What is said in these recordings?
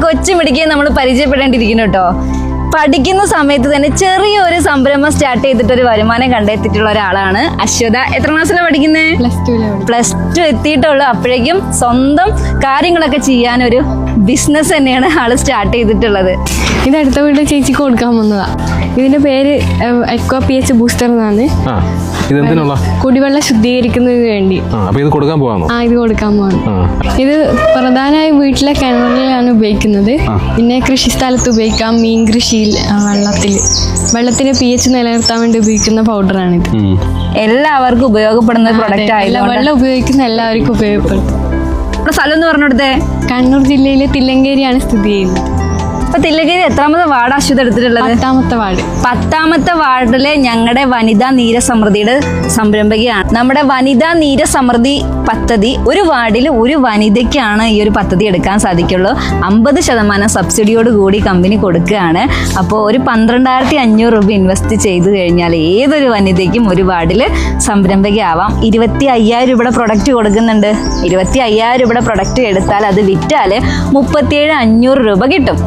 കൊച്ചു മിടിക്കുകയെ നമ്മൾ പരിചയപ്പെടേണ്ടിയിരിക്കുന്നു കേട്ടോ. പഠിക്കുന്ന സമയത്ത് തന്നെ ചെറിയൊരു സംരംഭം സ്റ്റാർട്ട് ചെയ്തിട്ടൊരു വരുമാനം കണ്ടെത്തിയിട്ടുള്ള ഒരാളാണ് അശ്വത. എത്ര ക്ലാസ്സിലാണ് പഠിക്കുന്നത്? പ്ലസ് ടു എത്തിയിട്ടുള്ളൂ. അപ്പോഴേക്കും സ്വന്തം കാര്യങ്ങളൊക്കെ ചെയ്യാനൊരു ബിസിനസ് തന്നെയാണ് ആള് സ്റ്റാർട്ട് ചെയ്തിട്ടുള്ളത്. ഇത് അടുത്ത വീട്ടിൽ ചേച്ചിക്ക് കൊടുക്കാൻ വന്നതാ. ഇതിന്റെ പേര് അക്വാ PH ബൂസ്റ്റർ എന്നാണ്. കുടിവെള്ളം ശുദ്ധീകരിക്കുന്നതിന് വേണ്ടി ഇത് കൊടുക്കാൻ പോവാണ്. ഇത് പ്രധാനമായും വീട്ടിലെ കിണറിലാണ് ഉപയോഗിക്കുന്നത്. പിന്നെ കൃഷി സ്ഥലത്ത് ഉപയോഗിക്കാം. മീൻ കൃഷിയിൽ വെള്ളത്തിന് PH നിലനിർത്താൻ വേണ്ടി ഉപയോഗിക്കുന്ന പൗഡറാണിത്. എല്ലാവർക്കും ഉപയോഗപ്പെടുന്ന പ്രൊഡക്റ്റ് ആയതുകൊണ്ട് വെള്ളം ഉപയോഗിക്കുന്ന എല്ലാവർക്കും ഉപയോഗപ്പെടും. സ്ഥലം എന്ന് പറഞ്ഞെടുത്തേ കണ്ണൂർ ജില്ലയിലെ തില്ലങ്കേരിയാണ് സ്ഥിതി ചെയ്യുന്നത്. അപ്പൊ തില്ലങ്കേരി എത്രാമത്തെ വാർഡ് അശ്വത എടുത്തിട്ടുള്ളത്? 10ാമത്തെ വാർഡ്. 10ാമത്തെ വാർഡിലെ ഞങ്ങളുടെ വനിതാ നീരസമൃദ്ധിയുടെ സംരംഭകയാണ്. നമ്മുടെ വനിതാ നീരസമൃദ്ധി പദ്ധതി ഒരു വാർഡിൽ ഒരു വനിതയ്ക്കാണ് ഈ ഒരു പദ്ധതി എടുക്കാൻ സാധിക്കുള്ളൂ. 50% സബ്സിഡിയോട് കൂടി കമ്പനി കൊടുക്കുകയാണ്. അപ്പോൾ ഒരു 12,500 രൂപ ഇൻവെസ്റ്റ് ചെയ്തു കഴിഞ്ഞാൽ ഏതൊരു വനിതയ്ക്കും ഒരു വാർഡിൽ സംരംഭകയാവാം. 25,000 രൂപയുടെ പ്രൊഡക്റ്റ് കൊടുക്കുന്നുണ്ട്. 25,000 രൂപയുടെ പ്രൊഡക്റ്റ് എടുത്താൽ അത് വിറ്റാൽ 37,500 രൂപ കിട്ടും.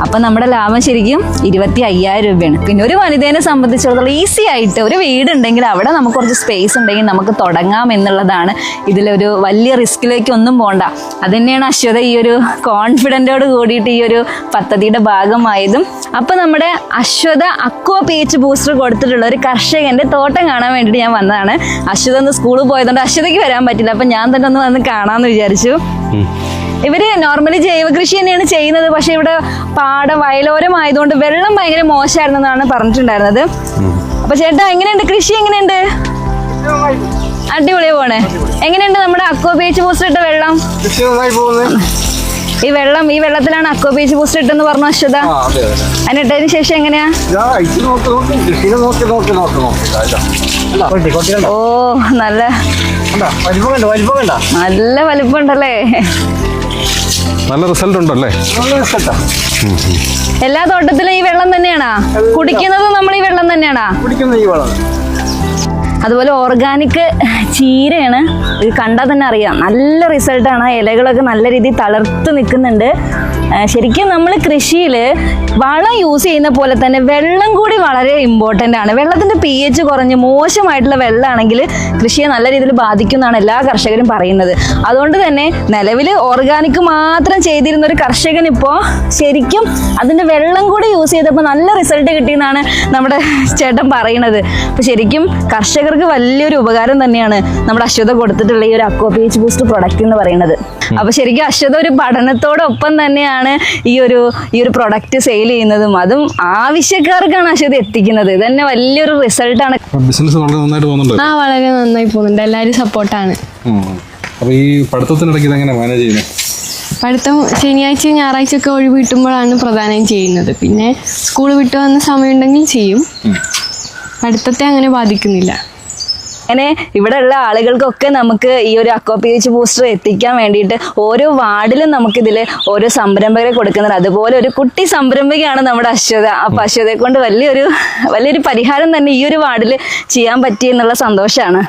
അപ്പം നമ്മുടെ ലാഭം ശരിക്കും 25,000 രൂപയാണ്. പിന്നെ ഒരു വനിതേനെ സംബന്ധിച്ചിടത്തോളം ഈസി ആയിട്ട് ഒരു വീടുണ്ടെങ്കിൽ അവിടെ നമുക്ക് കുറച്ച് സ്പേസ് ഉണ്ടെങ്കിൽ നമുക്ക് തുടങ്ങാം എന്നുള്ളതാണ്. ഇതിലൊരു വലിയ റിസ്കിലേക്ക് ഒന്നും പോകണ്ട. അതുതന്നെയാണ് അശ്വത ഈ ഒരു കോൺഫിഡൻറ്റോട് കൂടിയിട്ട് ഈ ഒരു പദ്ധതിയുടെ ഭാഗമായതും. അപ്പം നമ്മുടെ അശ്വത അക്വാ PH ബൂസ്റ്റർ കൊടുത്തിട്ടുള്ള ഒരു കർഷകൻ്റെ തോട്ടം കാണാൻ വേണ്ടിയിട്ട് ഞാൻ വന്നതാണ്. അശ്വത ഒന്ന് സ്കൂളിൽ പോയതുകൊണ്ട് അശ്വതയ്ക്ക് വരാൻ പറ്റില്ല. അപ്പം ഞാൻ തന്നെ ഒന്ന് വന്ന് കാണാമെന്ന് വിചാരിച്ചു. ഇവര് നോർമലി ജൈവ കൃഷി തന്നെയാണ് ചെയ്യുന്നത്. പക്ഷെ ഇവിടെ വയലോരം ആയതുകൊണ്ട് വെള്ളം ഭയങ്കര മോശമായിരുന്നെന്നാണ് പറഞ്ഞിട്ടുണ്ടായിരുന്നത്. അപ്പൊ ചേട്ടാ എങ്ങനെയുണ്ട് കൃഷി? എങ്ങനെയുണ്ട്? അടിപൊളിയാ പോണേ. എങ്ങനെയുണ്ട് നമ്മുടെ അക്വാ PH ബൂസ്റ്റർ ഇട്ട വെള്ളം? ഈ വെള്ളത്തിലാണ് അക്വാ PH ബൂസ്റ്റർ ഇട്ടെന്ന് പറഞ്ഞു അശ്വത. അതിനിട്ടതിന് ശേഷം എങ്ങനെയാ? ഓ നല്ല വലിപ്പമുണ്ടല്ലേ. നല്ല റിസൾട്ട് ഉണ്ടല്ലേ? എല്ലാ തോട്ടത്തിലും ഈ വെള്ളം തന്നെയാണോ കുടിക്കുന്നത്? നമ്മൾ ഈ വെള്ളം തന്നെയാണോ കുടിക്കുന്നത്? അതുപോലെ ഓർഗാനിക് ചീരയാണ്. ഇത് കണ്ടാൽ തന്നെ അറിയാം നല്ല റിസൾട്ടാണ്. ഇലകളൊക്കെ നല്ല രീതിയിൽ തളർത്ത് നിൽക്കുന്നുണ്ട്. ശരിക്കും നമ്മൾ കൃഷിയിൽ വളം യൂസ് ചെയ്യുന്ന പോലെ തന്നെ വെള്ളം കൂടി വളരെ ഇമ്പോർട്ടൻ്റ് ആണ്. വെള്ളത്തിൻ്റെ PH കുറഞ്ഞ് മോശമായിട്ടുള്ള വെള്ളമാണെങ്കിൽ കൃഷിയെ നല്ല രീതിയിൽ ബാധിക്കുമെന്നാണ് എല്ലാ കർഷകരും പറയുന്നത്. അതുകൊണ്ട് തന്നെ നിലവിൽ ഓർഗാനിക് മാത്രം ചെയ്തിരുന്ന ഒരു കർഷകൻ ഇപ്പോൾ ശരിക്കും അതിൻ്റെ വെള്ളം കൂടി യൂസ് ചെയ്തപ്പോൾ നല്ല റിസൾട്ട് കിട്ടിയെന്നാണ് നമ്മുടെ ചേട്ടൻ പറയുന്നത്. അപ്പോൾ ശരിക്കും കർഷകർക്ക് വലിയൊരു ഉപകാരം തന്നെയാണ് നമ്മുടെ അശ്വത കൊടുത്തിട്ടുള്ള ഈ ഒരു അക്വാ PH ബൂസ്റ്റർ പ്രൊഡക്റ്റ് എന്ന് പറയുന്നത്. അപ്പോൾ ശരിക്കും അശ്വത ഒരു പഠനത്തോടൊപ്പം തന്നെയാണ് ഈ ഒരു പ്രൊഡക്റ്റ് സെയിൽ ചെയ്യുന്നതും. അതും ആവശ്യക്കാർക്കാണ് അശ്വത എത്തിക്കുന്നത്. ഇത് തന്നെ വലിയൊരു റിസൾട്ടാണ്. ബിസിനസ് വളരെ നന്നായിട്ട് പോകുന്നുണ്ട്. വളരെ നന്നായി പോകുന്നുണ്ട്. എല്ലാവരും സപ്പോർട്ടാണ്. അപ്പോൾ ഈ പഠിത്തത്തിനിടയ്ക്ക് ഇതെങ്ങനെ മാനേജ് ചെയ്യുന്നത്? പഠിത്തം ശനിയാഴ്ച ഞായറാഴ്ച ഒക്കെ ഒഴിവ് കിട്ടുമ്പോഴാണ് പ്രധാനമായും ചെയ്യുന്നത്. പിന്നെ സ്കൂൾ വിട്ടു വന്ന സമയമുണ്ടെങ്കിൽ ചെയ്യും. പഠിത്തത്തെ അങ്ങനെ ബാധിക്കുന്നില്ല. അങ്ങനെ ഇവിടെ ഉള്ള ആളുകൾക്കൊക്കെ നമുക്ക് ഈ ഒരു അക്വാ PH ബൂസ്റ്റർ എത്തിക്കാൻ വേണ്ടിയിട്ട് ഓരോ വാർഡിലും നമുക്കിതിൽ ഓരോ സംരംഭകരെ കൊടുക്കുന്നുണ്ട്. അതുപോലെ ഒരു കുട്ടി സംരംഭകയാണ് നമ്മുടെ അശ്വത. അപ്പം അശ്വതയെ കൊണ്ട് വലിയൊരു പരിഹാരം തന്നെ ഈ ഒരു വാർഡിൽ ചെയ്യാൻ പറ്റി എന്നുള്ള സന്തോഷമാണ്.